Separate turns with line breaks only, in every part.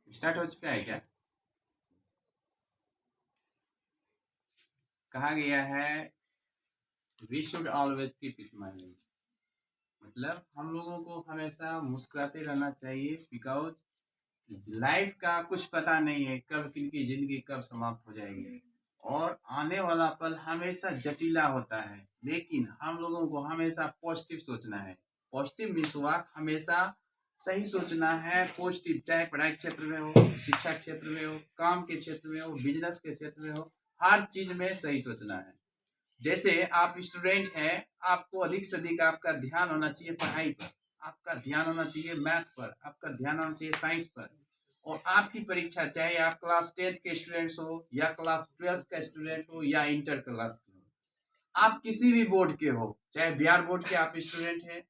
Start हो चुका है क्या? कहा गया है we should always keep smiling, मतलब हम लोगों को हमेशा मुस्कुराते रहना चाहिए, बिकॉज लाइफ का कुछ पता नहीं है कब किनकी जिंदगी कब समाप्त हो जाएगी और आने वाला पल हमेशा जटिला होता है। लेकिन हम लोगों को हमेशा पॉजिटिव सोचना है। पॉजिटिव मीन्स वाक हमेशा सही सोचना है। पॉजिटिव, चाहे पढ़ाई क्षेत्र में हो, शिक्षा क्षेत्र में हो, काम के क्षेत्र में हो, बिजनेस के क्षेत्र में हो, हर चीज में सही सोचना है। जैसे आप स्टूडेंट हैं, आपको अधिक से अधिक आपका ध्यान होना चाहिए पढ़ाई पर, आपका ध्यान होना चाहिए मैथ पर, आपका ध्यान होना चाहिए साइंस पर। और आपकी परीक्षा, चाहे आप क्लास 10th के स्टूडेंट्स हो या क्लास 12th का स्टूडेंट हो या इंटर क्लास के हो, आप किसी भी बोर्ड के हो, चाहे बिहार बोर्ड के आप स्टूडेंट हैं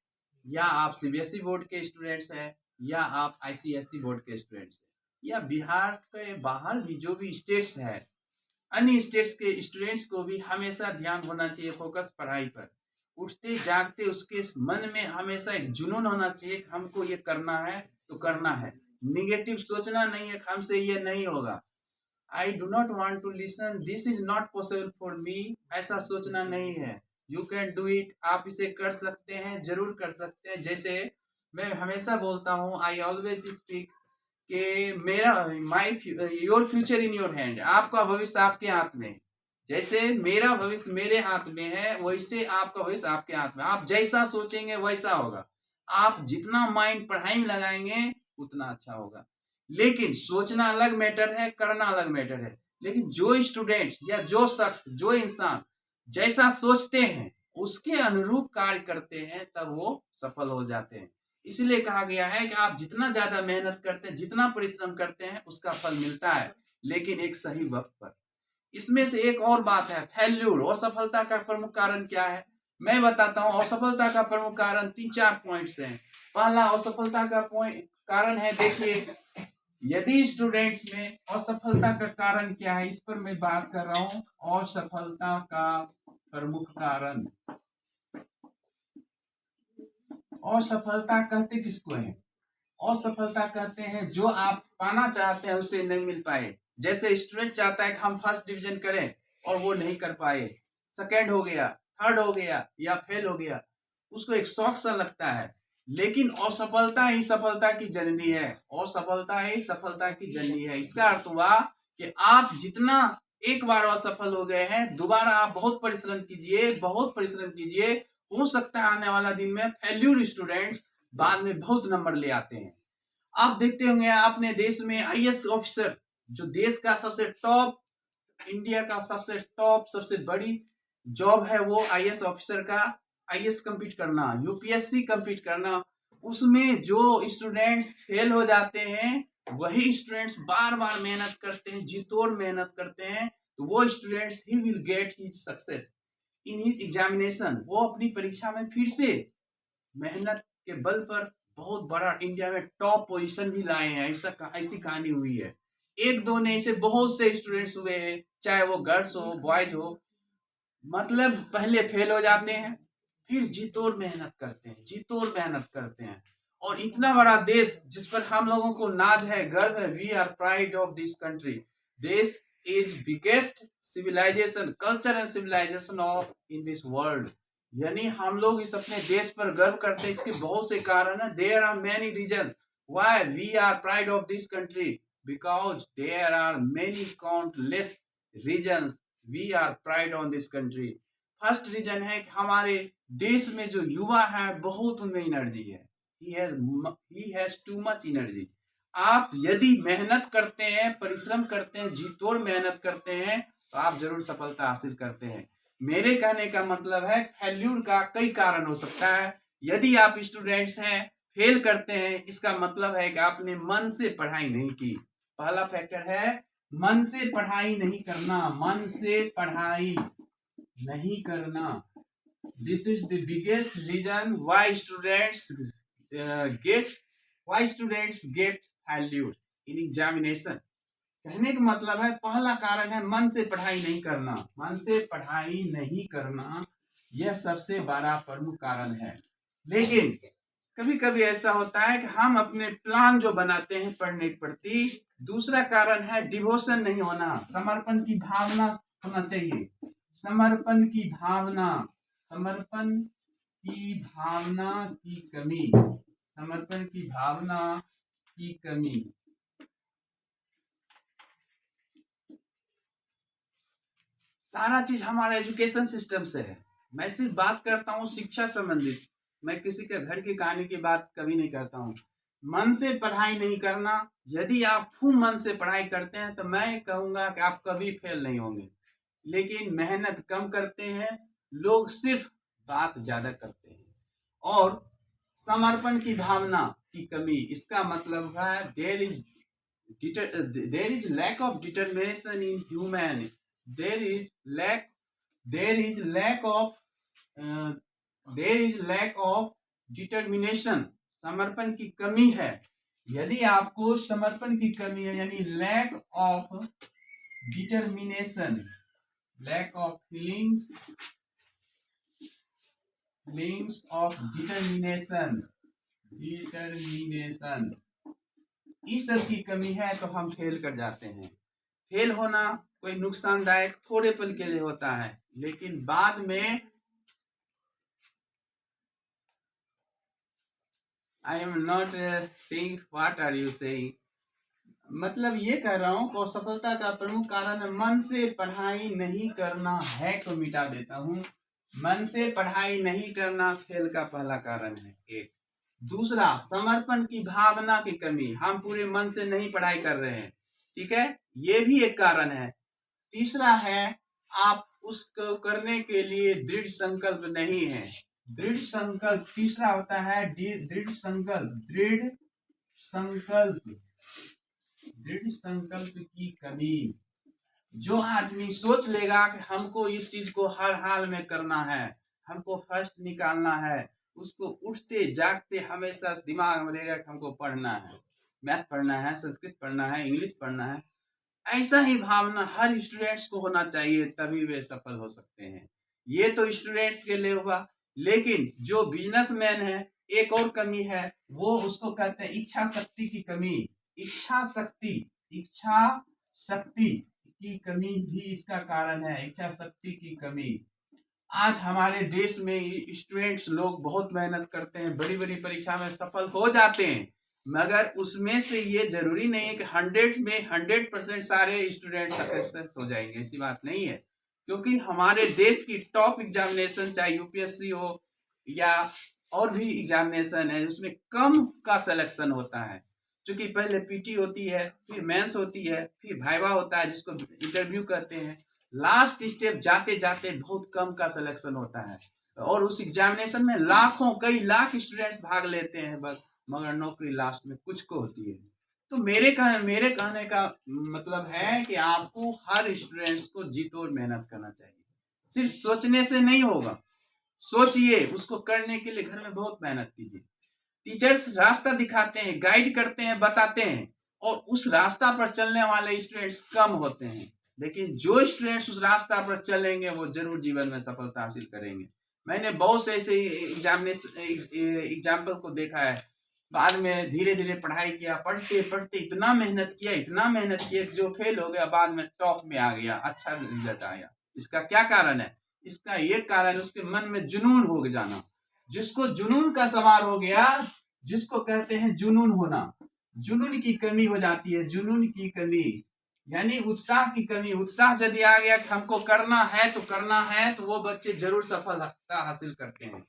या आप सीबीएसई बोर्ड के स्टूडेंट्स हैं या आप आईसीएसई बोर्ड के स्टूडेंट्स हैं या बिहार के बाहर भी जो भी स्टेट्स है, अन्य स्टेट्स के स्टूडेंट्स को भी हमेशा ध्यान होना चाहिए फोकस पढ़ाई पर। उठते जागते उसके मन में हमेशा एक जुनून होना चाहिए कि हमको ये करना है तो करना है। निगेटिव सोचना नहीं है, हमसे ये नहीं होगा, I do not want to listen, this is not possible for me, ऐसा सोचना नहीं है। यू कैन डू इट, आप इसे कर सकते हैं, जरूर कर सकते हैं। जैसे मैं हमेशा बोलता हूँ, आई ऑलवेज स्पीक कि मेरा your future in your hand, आपका भविष्य आपके हाथ में। जैसे मेरा भविष्य मेरे हाथ में है, वैसे आपका भविष्य आपके हाथ में। आप जैसा सोचेंगे वैसा होगा। आप जितना माइंड पढ़ाई में लगाएंगे उतना अच्छा होगा। लेकिन सोचना अलग मैटर है, करना अलग मैटर है। लेकिन जो स्टूडेंट या जो शख्स, जो इंसान जैसा सोचते हैं उसके अनुरूप कार्य करते हैं, तब वो सफल हो जाते हैं। इसलिए कहा गया है कि आप जितना ज्यादा मेहनत करते हैं, जितना परिश्रम करते हैं, उसका फल मिलता है, लेकिन एक सही वक्त पर। इसमें से एक और बात है फेल्यूर, असफलता का प्रमुख कारण क्या है मैं बताता हूँ। असफलता का प्रमुख कारण 3-4 पॉइंट्स हैं। पहला असफलता का कारण है, देखिए, यदि स्टूडेंट्स में असफलता का कारण क्या है, इस पर मैं बात कर रहा हूँ। असफलता का प्रमुख कारण, असफलता कहते किसको है? असफलता कहते हैं जो आप पाना चाहते हैं उसे नहीं मिल पाए। जैसे स्टूडेंट चाहता है कि हम फर्स्ट डिवीजन करें और वो नहीं कर पाए, सेकंड हो गया, थर्ड हो गया या फेल हो गया, उसको एक शौक सा लगता है। लेकिन असफलता ही सफलता की जननी है, असफलता ही सफलता की जननी है। इसका अर्थ हुआ कि आप जितना एक बार असफल हो गए हैं, दोबारा आप बहुत परिश्रम कीजिए, बहुत परिश्रम कीजिए। हो सकता है आने वाला दिन में फेल्यूर स्टूडेंट्स बाद में बहुत नंबर ले आते हैं। आप देखते होंगे अपने देश में आईएएस ऑफिसर, जो देश का सबसे टॉप, इंडिया का सबसे टॉप, सबसे बड़ी जॉब है वो आईएएस ऑफिसर का, आईएएस कंप्लीट करना, यूपीएससी कंप्लीट करना। उसमें जो स्टूडेंट्स फेल हो जाते हैं, वही स्टूडेंट्स बार बार मेहनत करते हैं, जी तोड़ मेहनत करते हैं, तो वो students he will get his success in his examination. वो अपनी परीक्षा में फिर से मेहनत के बल पर बहुत बड़ा इंडिया में टॉप पोजीशन भी लाए हैं। ऐसी कहानी हुई है। एक दो नहीं, ऐसे बहुत से स्टूडेंट्स हुए हैं, चाहे वो गर्ल्स हो बॉयज हो। मतलब पहले फेल हो जाते हैं, फिर जी तोड़ मेहनत करते हैं, जी तोड़ मेहनत करते हैं। और इतना बड़ा देश जिस पर हम लोगों को नाज है, गर्व है, we are pride of this country. देश is biggest civilisation, culture and civilisation of in this world. यानी हम लोग इस अपने देश पर गर्व करते हैं। इसके बहुत से कारण है। There are many reasons why we are pride of this country, because there are many countless reasons we are pride on this country. First reason है कि हमारे देश में जो युवा है बहुत उनमें एनर्जी है, he has too much energy. आप यदि मेहनत करते हैं, परिश्रम करते हैं, जी तोड़ मेहनत करते हैं, तो आप जरूर सफलता हासिल करते हैं। मेरे कहने का मतलब है फेल्यूर का कई कारण हो सकता है। यदि आप स्टूडेंट्स हैं, फेल करते हैं, इसका मतलब है कि आपने मन से पढ़ाई नहीं की। पहला फैक्टर है मन से पढ़ाई नहीं करना, मन से पढ़ाई नहीं करना। This is the biggest reason why students get failure in examination. कहने का मतलब है पहला कारण है मन से पढ़ाई नहीं करना, मन से पढ़ाई नहीं करना, यह सबसे बड़ा प्रमुख कारण है। लेकिन कभी कभी ऐसा होता है कि हम अपने प्लान जो बनाते हैं पढ़ने के प्रति, दूसरा कारण है डिवोशन नहीं होना, समर्पण की भावना होना चाहिए। समर्पण की भावना, समर्पण की भावना की कमी, समर्पण की भावना की कमी। सारा चीज हमारा एजुकेशन सिस्टम से है। मैं सिर्फ बात करता हूँ शिक्षा संबंधित, मैं किसी के घर की कहानी की बात कभी नहीं करता हूँ। मन से पढ़ाई नहीं करना, यदि आप खूब मन से पढ़ाई करते हैं तो मैं कहूंगा कि आप कभी फेल नहीं होंगे। लेकिन मेहनत कम करते हैं लोग, सिर्फ बात ज्यादा करते हैं। और समर्पण की भावना की कमी, इसका मतलब है there is lack of determination in human, there is lack of determination, समर्पण की कमी है। यदि आपको समर्पण की कमी है, यानी lack of determination, lack of feelings of determination, इस सब की कमी है तो हम फेल कर जाते हैं। फेल होना कोई नुकसानदायक थोड़े पल के लिए होता है, लेकिन बाद में I am not saying what are you saying, मतलब ये कह रहा हूं कि असफलता का प्रमुख कारण है मन से पढ़ाई नहीं करना है, को मिटा देता हूं। मन से पढ़ाई नहीं करना फेल का पहला कारण है, एक। दूसरा, समर्पण की भावना की कमी, हम पूरे मन से नहीं पढ़ाई कर रहे हैं, ठीक है, ये भी एक कारण है। तीसरा है, आप उसको करने के लिए दृढ़ संकल्प नहीं है। दृढ़ संकल्प, तीसरा होता है दृढ़ संकल्प, दृढ़ संकल्प की कमी। जो आदमी सोच लेगा कि हमको इस चीज को हर हाल में करना है, हमको फर्स्ट निकालना है, उसको उठते जागते हमेशा दिमाग में रहेगा कि हमको पढ़ना है, मैथ पढ़ना है, संस्कृत पढ़ना है, इंग्लिश पढ़ना है। ऐसा ही भावना हर स्टूडेंट्स को होना चाहिए, तभी वे सफल हो सकते हैं। ये तो स्टूडेंट्स के लिए हुआ, लेकिन जो बिजनेसमैन है, एक और कमी है, वो उसको कहते हैं इच्छा शक्ति की कमी। इच्छा शक्ति की कमी भी इसका कारण है, इच्छा शक्ति की कमी। आज हमारे देश में स्टूडेंट्स लोग बहुत मेहनत करते हैं, बड़ी बड़ी परीक्षा में सफल हो जाते हैं, मगर उसमें से ये जरूरी नहीं है कि 100 में 100% सारे स्टूडेंट सक्सेस हो जाएंगे, ऐसी बात नहीं है। क्योंकि हमारे देश की टॉप एग्जामिनेशन, चाहे यूपीएससी हो या और भी एग्जामिनेशन है, उसमें कम का सिलेक्शन होता है। क्योंकि पहले पीटी होती है, फिर मेंस होती है, फिर वाइवा होता है जिसको इंटरव्यू कहते हैं, लास्ट स्टेप जाते जाते बहुत कम का सिलेक्शन होता है। और उस एग्जामिनेशन में लाखों, कई लाख स्टूडेंट्स भाग लेते हैं, बस मगर नौकरी लास्ट में कुछ को होती है। तो मेरे कहने का मतलब है कि आपको हर स्टूडेंट्स को जी तोड़ मेहनत करना चाहिए। सिर्फ सोचने से नहीं होगा, सोचिए, उसको करने के लिए घर में बहुत मेहनत कीजिए। टीचर्स रास्ता दिखाते हैं, गाइड करते हैं, बताते हैं, और उस रास्ता पर चलने वाले स्टूडेंट्स कम होते हैं। लेकिन जो स्टूडेंट्स उस रास्ता पर चलेंगे वो जरूर जीवन में सफलता हासिल करेंगे। मैंने बहुत से ऐसे एग्जाम्पल को देखा है, बाद में धीरे धीरे पढ़ाई किया, पढ़ते पढ़ते इतना मेहनत किया जो फेल हो गया, बाद में टॉप में आ गया, अच्छा रिजल्ट आया। इसका क्या कारण है? इसका ये कारण उसके मन में जुनून हो जाना। जिसको जुनून का सवार हो गया, जिसको कहते हैं जुनून होना, जुनून की कमी हो जाती है, जुनून की कमी यानी उत्साह की कमी। उत्साह यदि आ गया कि हमको करना है तो वो बच्चे जरूर सफलता हासिल करते हैं।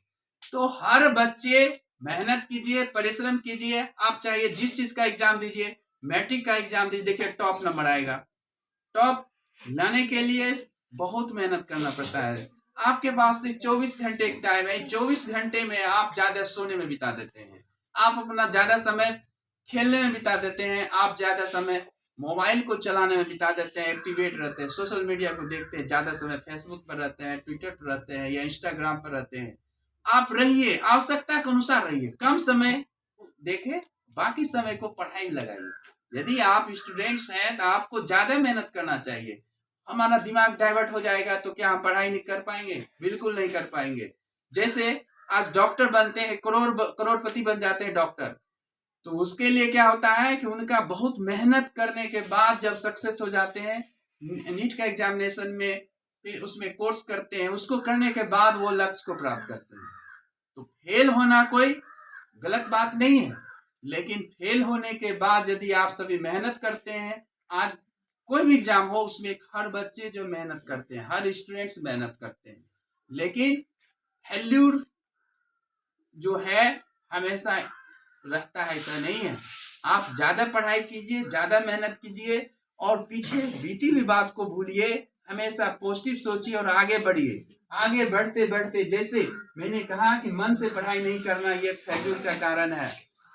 तो हर बच्चे मेहनत कीजिए, परिश्रम कीजिए। आप चाहिए जिस चीज का एग्जाम दीजिए, मैट्रिक का एग्जाम दीजिए, देखिए टॉप नंबर आएगा। टॉप लाने के लिए बहुत मेहनत करना पड़ता है। आपके पास से 24 घंटे टाइम है, 24 घंटे में आप ज्यादा सोने में बिता देते हैं, आप अपना ज्यादा समय खेलने में बिता देते हैं, आप ज्यादा समय मोबाइल को चलाने में बिता देते हैं, एक्टिवेट रहते हैं, सोशल मीडिया को देखते हैं, ज्यादा समय फेसबुक पर रहते हैं, ट्विटर पर रहते हैं या इंस्टाग्राम पर रहते हैं। आप रहिए, आवश्यकता के अनुसार रहिए, कम समय देखें, बाकी समय को पढ़ाई लगाइए। यदि आप स्टूडेंट्स हैं तो आपको ज्यादा मेहनत करना चाहिए। हमारा दिमाग डाइवर्ट हो जाएगा तो क्या हम पढ़ाई नहीं कर पाएंगे? बिल्कुल नहीं कर पाएंगे। जैसे आज डॉक्टर बनते हैं, करोड़पति बन जाते हैं डॉक्टर, तो उसके लिए क्या होता है कि उनका बहुत मेहनत करने के बाद जब सक्सेस हो जाते हैं, नीट का एग्जामिनेशन में, फिर उसमें कोर्स करते हैं, उसको करने के बाद वो लक्ष्य को प्राप्त करते हैं। तो फेल होना कोई गलत बात नहीं है, लेकिन फेल होने के बाद यदि आप सभी मेहनत करते हैं, आज कोई भी एग्जाम हो उसमें हर बच्चे जो मेहनत करते हैं, हर स्टूडेंट्स मेहनत करते हैं, लेकिन फेल्यूर जो है हमेशा रहता है, ऐसा नहीं है। आप ज्यादा पढ़ाई कीजिए, ज्यादा मेहनत कीजिए और पीछे बीती हुई बात को भूलिए, हमेशा पॉजिटिव सोचिए और आगे बढ़िए। आगे बढ़ते बढ़ते, जैसे मैंने कहा कि मन से पढ़ाई नहीं करना, ये फेल्यूर का कारण है।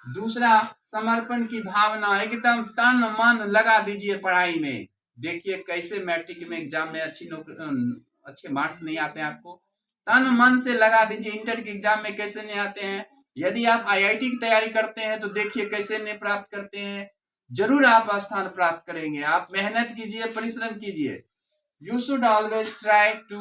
दूसरा, समर्पण की भावना, एकदम तन मन लगा दीजिए पढ़ाई में। देखिए कैसे मैट्रिक में एग्जाम में अच्छे मार्क्स नहीं आते हैं आपको। तन मन से लगा दीजिए। इंटर के एग्जाम में कैसे नहीं आते हैं। यदि आप आईआईटी की तैयारी करते हैं तो देखिए कैसे नहीं प्राप्त करते हैं। जरूर आप स्थान प्राप्त करेंगे। आप मेहनत कीजिए, परिश्रम कीजिए। You should always try to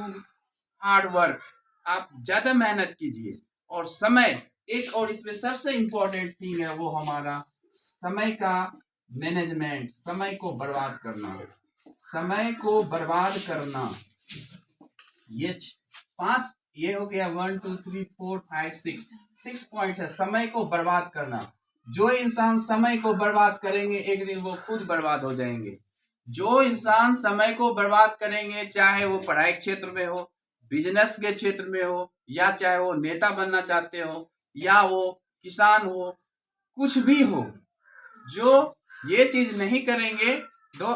hard work. आप ज्यादा मेहनत कीजिए। और समय, एक और इसमें सबसे इंपॉर्टेंट थिंग है, वो हमारा समय का मैनेजमेंट, समय को बर्बाद करना। समय को बर्बाद करना, ये 5, ये हो गया 1 2 3 4 5 6 पॉइंट है। समय को बर्बाद करना। जो इंसान समय को बर्बाद करेंगे, एक दिन वो खुद बर्बाद हो जाएंगे। जो इंसान समय को बर्बाद करेंगे, चाहे वो पढ़ाई क्षेत्र में हो, बिजनेस के क्षेत्र में हो, या चाहे वो नेता बनना चाहते हो, या वो किसान हो, कुछ भी हो, जो ये चीज नहीं करेंगे, तो